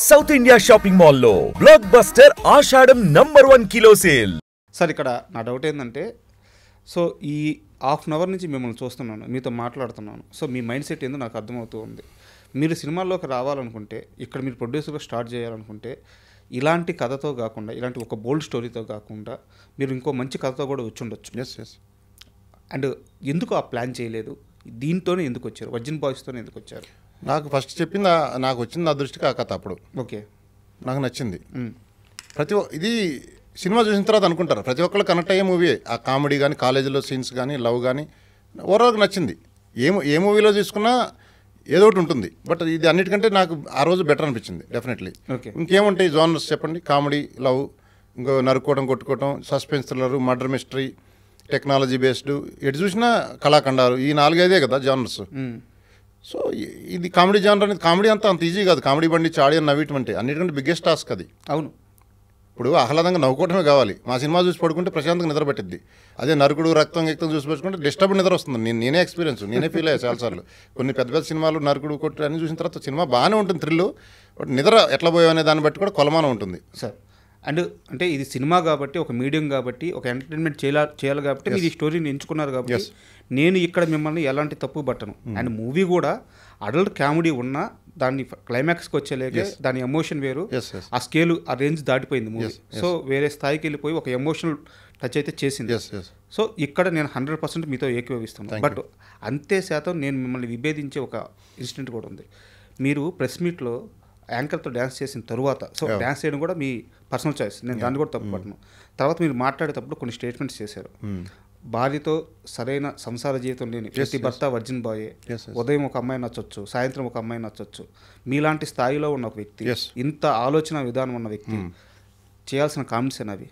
South India shopping mall లో block buster ఆషాఢం #1 kilo sale. Sir ఇక్కడ నా డౌట్ ఏంటంటే సో ఈ హాఫ్ అన్ అవర్ నుంచి మిమ్మల్ని చూస్తున్నాను, మీతో మాట్లాడుతున్నాను. సో మీ మైండ్ సెట్ ఏందో నాకు అర్థమవుతూ ఉంది. మీరు సినిమాల్లోకి రావాలనుకుంటే, ఇక్కడ మీరు ప్రొడ్యూసర్గా స్టార్ట్ చేయాలనుకుంటే ఇలాంటి కథతో కాకుండా, ఇలాంటి ఒక బోల్డ్ స్టోరీతో కాకుండా మీరు ఇంకో మంచి కథతో కూడా వచ్చి ఉండొచ్చు. ఎస్ అండ్ ఎందుకు ఆ ప్లాన్ చేయలేదు? దీంతోనే ఎందుకు వచ్చారు? వర్జిన్ బాయ్స్తోనే ఎందుకు వచ్చారు? నాకు ఫస్ట్ చెప్పింది నాకు వచ్చింది నా దృష్టికి ఆ కథ. అప్పుడు ఓకే, నాకు నచ్చింది. ఇది సినిమా చూసిన తర్వాత అనుకుంటారు, ప్రతి ఒక్కళ్ళు కనెక్ట్ అయ్యే మూవీ. ఆ కామెడీ కానీ, కాలేజీలో సీన్స్ కానీ, లవ్ కానీ ఓవరాల్గా నచ్చింది. ఏ మూవీలో తీసుకున్నా ఏదో ఒకటి ఉంటుంది. బట్ ఇది అన్నిటికంటే నాకు ఆ రోజు బెటర్ అనిపించింది డెఫినెట్లీ. ఓకే, ఇంకేముంటాయి జానర్స్ చెప్పండి? కామెడీ, లవ్, ఇంకో నరుక్కోవడం, కొట్టుకోవడం, suspense thriller, murder mystery, technology based, ఎటు చూసినా కళాఖండాలు, ఈ 4-5 కదా జానర్స్. సో ఇది కామెడీ జానర్ అనేది, కామెడీ అంత ఈజీ కాదు. కామెడీ బండి ఆడియన్ నవ్వటం అంటే అన్నిటికంటే బిగ్గెస్ట్ టాస్క్ అది. అవును. ఇప్పుడు ఆహ్లాదంగా నవ్వుకోవటమే కావాలి. మా సినిమా చూసి పడుకుంటే ప్రశాంతంగా నిద్ర పట్టిద్ది. అదే నరుకుడు, రక్తం చూసి పడుకుంటే డిస్టర్బ్ నిద్ర వస్తుంది. నేనే ఎక్స్పీరియన్స్, నేనే ఫీల్ అయ్యా చాలాసార్లు. కొన్ని పెద్ద పెద్ద సినిమాలు నరుకుడు, కొట్టు అన్ని చూసిన తర్వాత సినిమా బాగానే ఉంటుంది, థ్రిల్లు. బట్ నిద్ర ఎట్లా పోయావనే దాన్ని బట్టి కూడా కొలమానం ఉంటుంది సార్. అండ్ అంటే ఇది సినిమా కాబట్టి, ఒక మీడియం కాబట్టి, ఒక ఎంటర్టైన్మెంట్ చేయాలి కాబట్టి మీరు ఈ స్టోరీని ఎంచుకున్నారు కాబట్టి నేను ఇక్కడ మిమ్మల్ని ఎలాంటి తప్పు పట్టను. అండ్ మూవీ కూడా అడల్ట్ కామెడీ ఉన్నా దాన్ని క్లైమాక్స్కి వచ్చేలేకే దాని ఎమోషన్ వేరు, ఆ స్కేల్, ఆ రేంజ్ దాటిపోయింది మూవీ. సో వేరే స్థాయికి వెళ్ళిపోయి ఒక ఎమోషనల్ టచ్ అయితే చేసింది. సో ఇక్కడ నేను 100% మీతో ఏకీభవిస్తున్నాను. బట్ అంతే శాతం నేను మిమ్మల్ని విభేదించే ఒక ఇన్సిడెంట్ కూడా ఉంది. మీరు ప్రెస్ మీట్లో యాంకర్తో డ్యాన్స్ చేసిన తరువాత, సో డ్యాన్స్ చేయడం కూడా మీ పర్సనల్ చాయిస్, నేను దాన్ని కూడా తప్పు పట్టను. తర్వాత మీరు మాట్లాడేటప్పుడు కొన్ని స్టేట్మెంట్స్ చేశారు. భార్యతో సరైన సంసార జీవితం లేని ప్రతి భర్త వర్జిన్ బాయే. ఉదయం ఒక అమ్మాయి నచ్చొచ్చు, సాయంత్రం ఒక అమ్మాయి నచ్చొచ్చు. మీలాంటి స్థాయిలో ఉన్న ఒక వ్యక్తి, ఇంత ఆలోచన విధానం ఉన్న వ్యక్తి చేయాల్సిన కామెంట్స్ అవి.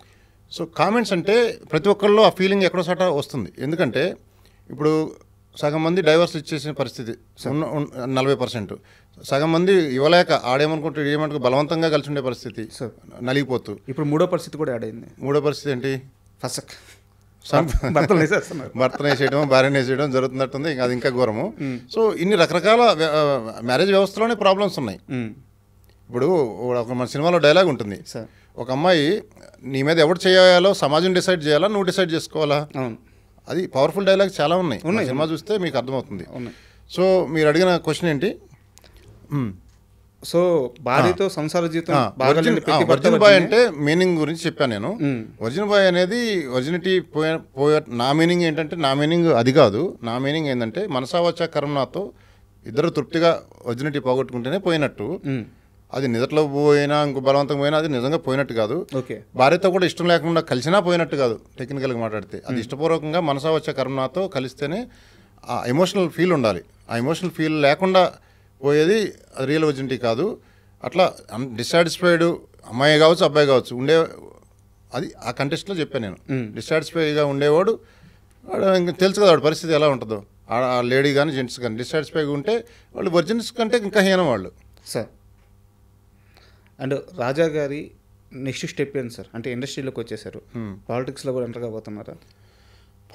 సో కామెంట్స్ అంటే ప్రతి ఒక్కరిలో ఆ ఫీలింగ్ ఎక్కడో చోట వస్తుంది. ఎందుకంటే ఇప్పుడు సగం మంది డైవర్స్ ఇచ్చేసిన పరిస్థితి 40%, సగం మంది ఇవ్వలేక ఆడేమనుకుంటే ఏమనుకో బలవంతంగా కలిసి ఉండే పరిస్థితి నలిగిపోతూ. ఇప్పుడు మూడో పరిస్థితి కూడా యాడ్ అయింది. మూడో పరిస్థితి ఏంటి? ఫస్ట్ భర్తను వేసేయడం, భార్యను వేసేయడం జరుగుతున్నట్టుంది. ఇంకా అది ఇంకా ఘోరము. సో ఇన్ని రకరకాల మ్యారేజ్ వ్యవస్థలోనే ప్రాబ్లమ్స్ ఉన్నాయి. ఇప్పుడు ఒక మన సినిమాలో డైలాగ్ ఉంటుంది, ఒక అమ్మాయి నీ మీద ఎవరు చేయాలో సమాజం డిసైడ్ చేయాలా, నువ్వు డిసైడ్ చేసుకోవాలా. అది పవర్ఫుల్ డైలాగ్ చాలా ఉన్నాయి. సినిమా చూస్తే మీకు అర్థమవుతుంది. సో మీరు అడిగిన క్వశ్చన్ ఏంటి? సో భార్యతో సంసార జీవితం. వర్జిన్ బాయ్ అంటే మీనింగ్ గురించి చెప్పాను నేను. వర్జిన్ బాయ్ అనేది వర్జినిటీ నా మీనింగ్ ఏంటంటే, నా మీనింగ్ అది కాదు. నా మీనింగ్ ఏంటంటే మనసావచ్చ కర్మనాతో ఇద్దరు తృప్తిగా వర్జినిటీ పోగొట్టుకుంటేనే పోయినట్టు. అది నిజట్లో పోయినా, ఇంకో బలవంతం పోయినా అది నిజంగా పోయినట్టు కాదు. భార్యతో కూడా ఇష్టం లేకుండా కలిసినా పోయినట్టు కాదు. టెక్నికల్గా మాట్లాడితే అది ఇష్టపూర్వకంగా మనసావచ్చ కర్మనాతో కలిస్తేనే ఆ ఎమోషనల్ ఫీల్ ఉండాలి. ఆ ఎమోషనల్ ఫీల్ లేకుండా పోయేది అది రియల్ వర్జినిటీ కాదు. అట్లా డిస్సాటిస్ఫైడ్ అమ్మాయి కావచ్చు, అబ్బాయి కావచ్చు ఉండే, అది ఆ కంటెస్ట్లో చెప్పాను నేను. డిస్సాటిస్ఫైగా ఉండేవాడు ఇంకా తెలుసు కదా వాడి పరిస్థితి ఎలా ఉంటుందో. ఆ లేడీ కానీ జెంట్స్ కానీ డిస్సాటిస్ఫైగా ఉంటే వాళ్ళు వర్జిన్స్ కంటే ఇంకా హీనం వాళ్ళు. సార్ అండ్ రాజా గారి నెక్స్ట్ స్టెప్ ఏంటి సార్? అంటే ఇండస్ట్రీలోకి వచ్చేసారు, పాలిటిక్స్లో కూడా ఎంటర్ కాబోతున్నారా?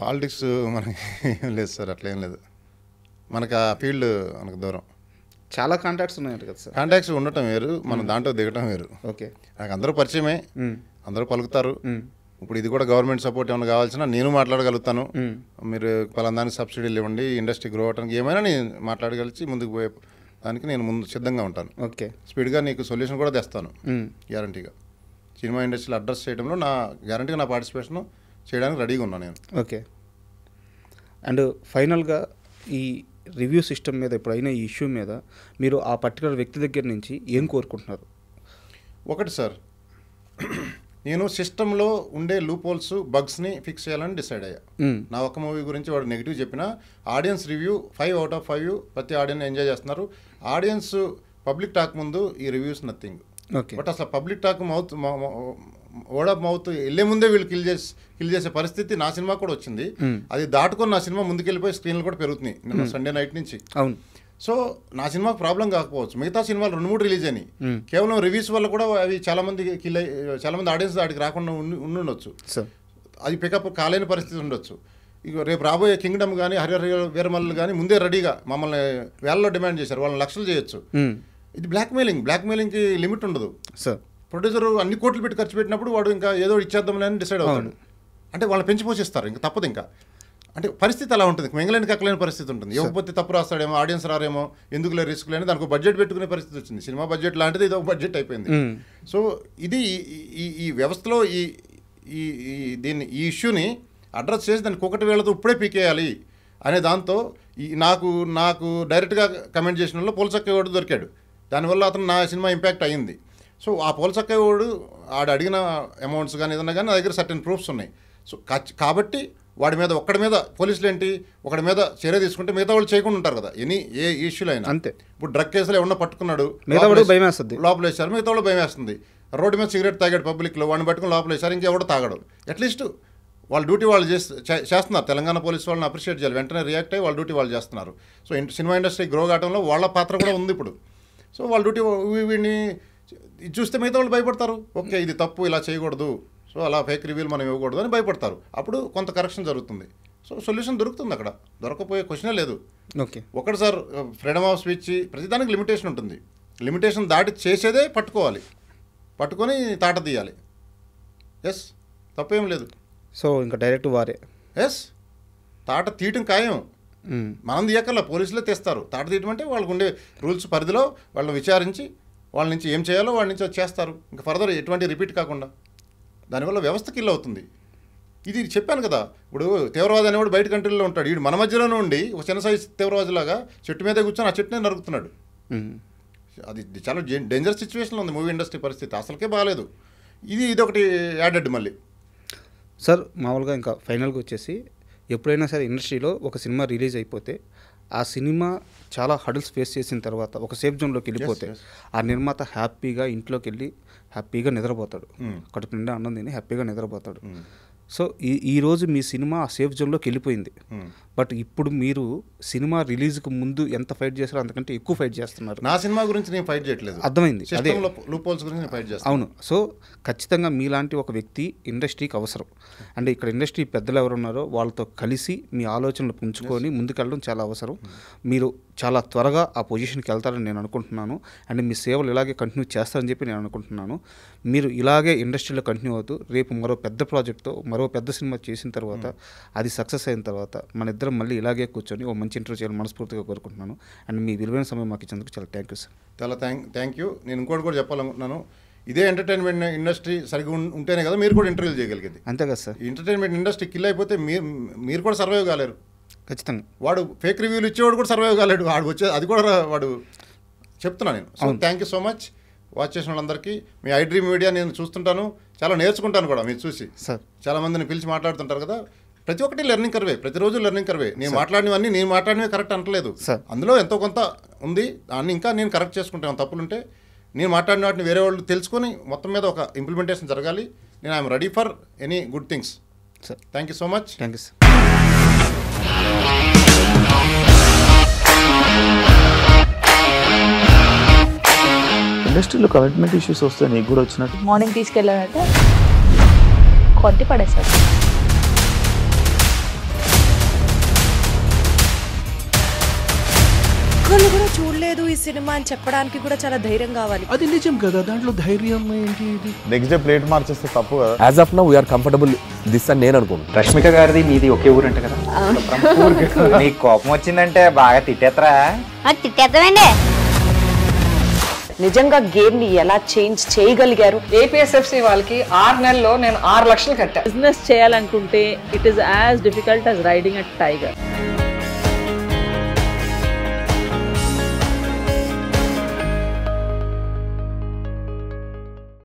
పాలిటిక్స్ మనకి ఏం లేదు సార్, అట్లా ఏం లేదు. మనకు ఆ ఫీల్డ్ మనకు దూరం. చాలా కాంటాక్ట్స్ ఉన్నాయంట కదా సార్? కాంటాక్ట్స్ ఉండటం వేరు, మనం దాంట్లో దిగటం వేరు. ఓకే, నాకు అందరూ పరిచయమే, అందరూ పలుకుతారు. ఇప్పుడు ఇది కూడా గవర్నమెంట్ సపోర్ట్ ఏమైనా కావాల్సిన నేను మాట్లాడగలుగుతాను. మీరు పలానానికి సబ్సిడీలు ఇవ్వండి, ఇండస్ట్రీ గ్రో అవడానికి ఏమైనా నేను మాట్లాడగలిచి ముందుకు పోయే దానికి నేను ముందు సిద్ధంగా ఉంటాను. ఓకే, స్పీడ్గా నీకు సొల్యూషన్ కూడా తెస్తాను గ్యారంటీగా. సినిమా ఇండస్ట్రీలో అడ్రస్ చేయడంలో నా గ్యారంటీగా నా పార్టిసిపేషన్ చేయడానికి రెడీగా ఉన్నాను నేను. ఓకే. అండ్ ఫైనల్గా ఈ రివ్యూ సిస్టమ్ మీద, ఎప్పుడైనా ఈ ఇష్యూ మీద మీరు ఆ పర్టికులర్ వ్యక్తి దగ్గర నుంచి ఏం కోరుకుంటున్నారు? ఒకటి సార్, నేను సిస్టంలో ఉండే లూప్ హోల్స్, బగ్స్ని ఫిక్స్ చేయాలని డిసైడ్ అయ్యా. నా ఒక్క మూవీ గురించి వాడు నెగిటివ్ చెప్పినా ఆడియన్స్ రివ్యూ 5/5 ప్రతి ఆడియన్స్ ఎంజాయ్ చేస్తున్నారు. ఆడియన్స్ పబ్లిక్ టాక్ ముందు ఈ రివ్యూస్ నథింగ్. బట్ అసలు public talk word of mouth వెళ్ళే ముందే వీళ్ళు కిల్ చేసే పరిస్థితి నా సినిమా కూడా వచ్చింది. అది దాటుకొని నా సినిమా ముందుకెళ్ళిపోయి స్క్రీన్లు కూడా పెరుగుతున్నాయి నిన్న సండే నైట్ నుంచి. అవును. సో నా సినిమాకి ప్రాబ్లం కాకపోవచ్చు, మిగతా సినిమాలు 2-3 రిలీజ్ అయినాయి. కేవలం రివ్యూస్ వల్ల కూడా అవి చాలామంది ఆడియన్స్ వాటికి రాకుండా ఉండొచ్చు. అది పికప్ కాలేని పరిస్థితి ఉండొచ్చు. ఇక రేపు రాబోయే కింగ్డమ్ కానీ, హరిహర వీరమల్లు కానీ ముందే రెడీగా మమ్మల్ని వేలలో డిమాండ్ చేశారు. వాళ్ళని లక్షలు చేయొచ్చు. ఇది బ్లాక్మెయిలింగ్కి లిమిట్ ఉండదు సార్. ప్రొడ్యూసర్ అన్ని కోట్లు పెట్టి ఖర్చు పెట్టినప్పుడు వాడు ఇంకా ఏదో ఇచ్చేద్దామని అని డిసైడ్ అవుతాడు. అంటే వాళ్ళని పెంచి పోషిస్తారు, ఇంకా తప్పదు. ఇంకా అంటే పరిస్థితి అలా ఉంటుంది, మింగలేని కక్కలేని పరిస్థితి ఉంటుంది. ఇవ్వకపోతే తప్పు రాస్తాడేమో, ఆడియన్స్ రారేమో, ఎందుకులే రిస్క్ లేని దానికి బడ్జెట్ పెట్టుకునే పరిస్థితి వచ్చింది. సినిమా బడ్జెట్ లాంటిది ఇది ఒక బడ్జెట్ అయిపోయింది. సో ఇది ఈ వ్యవస్థలో ఈ ఇష్యూని అడ్రస్ చేసి దాన్ని ఒకటి వేళతో ఇప్పుడే పీకేయాలి అనే దాంతో నాకు డైరెక్ట్గా కమెంట్ చేసిన వాళ్ళు పోల్చక్కేవాడు దొరికాడు. దానివల్ల అతను నా సినిమా ఇంపాక్ట్ అయ్యింది. సో ఆ పోల్చక్కేవాడు ఆడు అడిగిన అమౌంట్స్ కానీ ఏదన్నా కానీ నా దగ్గర సర్టెన్ ప్రూఫ్స్ ఉన్నాయి. సో కాబట్టి వాడి మీద ఒక్కడి మీద పోలీసులు ఏంటి ఒకడి మీద చర్య తీసుకుంటే మిగతా వాళ్ళు చేయకుండా ఉంటారు కదా, ఏ ఇష్యూలు అయినా. అంతే. ఇప్పుడు డ్రగ్ కేసులో ఏమన్నా పట్టుకున్నాడు, లోపల వేశారు, మిగతా వాళ్ళు భయం వేస్తుంది. రోడ్డు మీద సిగరెట్ తాగాడు పబ్లిక్లో, వాడిని పట్టుకుని లోపల వేశారు, ఇంకెవడో తాగడు. అట్లీస్ట్ వాళ్ళ డ్యూటీ వాళ్ళు చేస్తున్నారు. తెలంగాణ పోలీసు వాళ్ళని అప్రిషియేట్ చేయాలి, వెంటనే రియాక్ట్ అయ్యి వాళ్ళ డ్యూటీ వాళ్ళు చేస్తున్నారు. సో సినిమా ఇండస్ట్రీ గ్రో కావడంలో వాళ్ళ పాత్ర కూడా ఉంది ఇప్పుడు. సో వాళ్ళ డ్యూటీ వీడిని చూస్తే మిగతా వాళ్ళు భయపడతారు, ఓకే ఇది తప్పు, ఇలా చేయకూడదు, సో అలా ఫేక్ రివ్యూలు మనం ఇవ్వకూడదు అని భయపడతారు. అప్పుడు కొంత కరెక్షన్ జరుగుతుంది. సో సొల్యూషన్ దొరుకుతుంది, అక్కడ దొరకపోయే క్వశ్చనే లేదు. ఓకే, ఒకటి సార్ ఫ్రీడమ్ ఆఫ్ స్పీచ్ ప్రతిదానికి లిమిటేషన్ ఉంటుంది. లిమిటేషన్ దాటి చేసేదే పట్టుకొని తాట తీయాలి. ఎస్, తప్పేం లేదు. సో ఇంకా డైరెక్ట్ వారే ఎస్, తాట తీయటం ఖాయం. మనం తీయక్కర్లా, పోలీసులే తెస్తారు. తాట తీయటం అంటే వాళ్ళకు ఉండే రూల్స్ పరిధిలో వాళ్ళని విచారించి వాళ్ళ నుంచి ఏం చేయాలో వాళ్ళ నుంచి చేస్తారు. ఇంకా ఫర్దర్ ఎటువంటి రిపీట్ కాకుండా. దానివల్ల వ్యవస్థ కిల్ అవుతుంది. ఇది చెప్పాను కదా, ఇప్పుడు తీవ్రవాది అనేవాడు బయట కంట్రీలో ఉంటాడు, వీడు మన మధ్యలోనే ఉండి ఒక చిన్న సైజ్ తీవ్రవాదిలాగా చెట్టు మీదే కూర్చొని ఆ చెట్టునే నరుకుతున్నాడు. అది చాలా డేంజరస్ సిచ్యువేషన్లో ఉంది మూవీ ఇండస్ట్రీ పరిస్థితి, అసలుకే బాగాలేదు. ఇది ఒకటి యాడెడ్ మళ్ళీ. సార్ మామూలుగా ఇంకా ఫైనల్గా వచ్చేసి ఎప్పుడైనా సరే ఇండస్ట్రీలో ఒక సినిమా రిలీజ్ అయిపోతే ఆ సినిమా చాలా హడల్స్ ఫేస్ చేసిన తర్వాత ఒక సేఫ్ జోన్లోకి వెళ్ళిపోతే ఆ నిర్మాత హ్యాపీగా ఇంట్లోకి వెళ్ళి హ్యాపీగా నిద్రపోతాడు, కడుపు నిండా అన్నం తిని హ్యాపీగా నిద్రపోతాడు. సో ఈరోజు మీ సినిమా ఆ సేఫ్ జోన్లోకి వెళ్ళిపోయింది. బట్ ఇప్పుడు మీరు సినిమా రిలీజ్కి ముందు ఎంత ఫైట్ చేస్తారో అంతకంటే ఎక్కువ ఫైట్ చేస్తున్నారు. నా సినిమా గురించి నేను ఫైట్ చేయట్లేదు, అర్థమైంది. అదే లూప్హోల్స్ గురించి నేను ఫైట్ చేస్తాను. అవును. సో ఖచ్చితంగా మీలాంటి ఒక వ్యక్తి ఇండస్ట్రీకి అవసరం. అంటే ఇక్కడ ఇండస్ట్రీ పెద్దలు ఎవరున్నారో వాళ్ళతో కలిసి మీ ఆలోచనలు పుంజుకొని ముందుకెళ్ళడం చాలా అవసరం. మీరు చాలా త్వరగా ఆ పొజిషన్కి వెళ్తారని నేను అనుకుంటున్నాను. అండ్ మీ సేవలు ఇలాగే కంటిన్యూ చేస్తారని చెప్పి నేను అనుకుంటున్నాను. మీరు ఇలాగే ఇండస్ట్రీలో కంటిన్యూ అవుతూ రేపు మరో పెద్ద ప్రాజెక్ట్తో మరో పెద్ద సినిమా చేసిన తర్వాత అది సక్సెస్ అయిన తర్వాత మన ఇద్దరం మళ్ళీ ఇలాగే కూర్చొని ఓ మంచి ఇంటర్వ్యూ చేయాలని మనస్ఫూర్తిగా కోరుకుంటున్నాను. అండ్ మీ విలువైన సమయం మాకు ఇచ్చేందుకు చాలా థ్యాంక్ యూ సార్. చాలా థ్యాంక్ యూ. నేను ఇంకోటి కూడా చెప్పాలనుకుంటున్నాను, ఇదే ఎంటర్టైన్మెంట్ ఇండస్ట్రీ సరిగ్గా ఉంటేనే కదా మీరు కూడా ఇంటర్వ్యూలు చేయగలిగేది. అంతే కదా సార్. ఎంటర్టైన్మెంట్ ఇండస్ట్రీ కిల్ అయిపోతే మీరు కూడా సర్వైవ్ కాలేరు. ఖచ్చితంగా వాడు ఫేక్ రివ్యూలు ఇచ్చేవాడు కూడా సర్వైవ్ కాలేడు, వాడు వచ్చే అది కూడా వాడు చెప్తున్నా నేను. So thank you so much watch చేసిన వాళ్ళందరికీ. మీ ఐ డ్రీమ్ మీడియా నేను చూస్తుంటాను, చాలా నేర్చుకుంటాను కూడా మీరు చూసి. సార్ చాలామందిని పిలిచి మాట్లాడుతుంటారు కదా, ప్రతి ఒక్కటి లెర్నింగ్ కర్వే, ప్రతిరోజు లెర్నింగ్ కర్వే. నేను మాట్లాడినవే కరెక్ట్ అంటలేదు, అందులో ఎంతో కొంత ఉంది, దాన్ని ఇంకా నేను కరెక్ట్ చేసుకుంటాను. తప్పులుంటే నేను మాట్లాడిన వాటిని వేరే వాళ్ళు తెలుసుకొని మొత్తం మీద ఒక ఇంప్లిమెంటేషన్ జరగాలి. నేను I'm ready for any good things. Sir thank you so much. Thank you sir. ఇండస్ట్రీలో కమిట్మెంట్ ఇష్యూస్ వస్తే నీకు కూడా వచ్చినట్టు మార్నింగ్ తీసుకెళ్ళాలంటే కొట్టి పడేసారు. ఒక్కళ్ళు కూడా చూడలేదు ఈ సినిమా అని చెప్పడానికి కూడా చాలా ధైర్యం కావాలి. అది నిజం కదా, దాంట్లో ధైర్యం ఏంటి? ఇది నెక్స్ట్ డే ప్లేట్ మార్చేస్తే తప్పు కదా. As of now we are comfortable this అని నేను అనుకుంటున్నాను. రష్మిక గారిది మీది ఒకే ఊరు అంట కదా. నీకు కోపం వచ్చిందంటే బాగా తిట్టేత్తరా? తిట్టేద్దామండి. నిజంగా గేమ్ ని ఎలా చేంజ్ చేయగలిగారు? ఏపీఎస్ఎఫ్సి వాళ్ళకి 6 నెలల్లో నేను 6 లక్షలు కట్టా. బిజినెస్ చేయాలనుకుంటే it is as difficult as riding a tiger.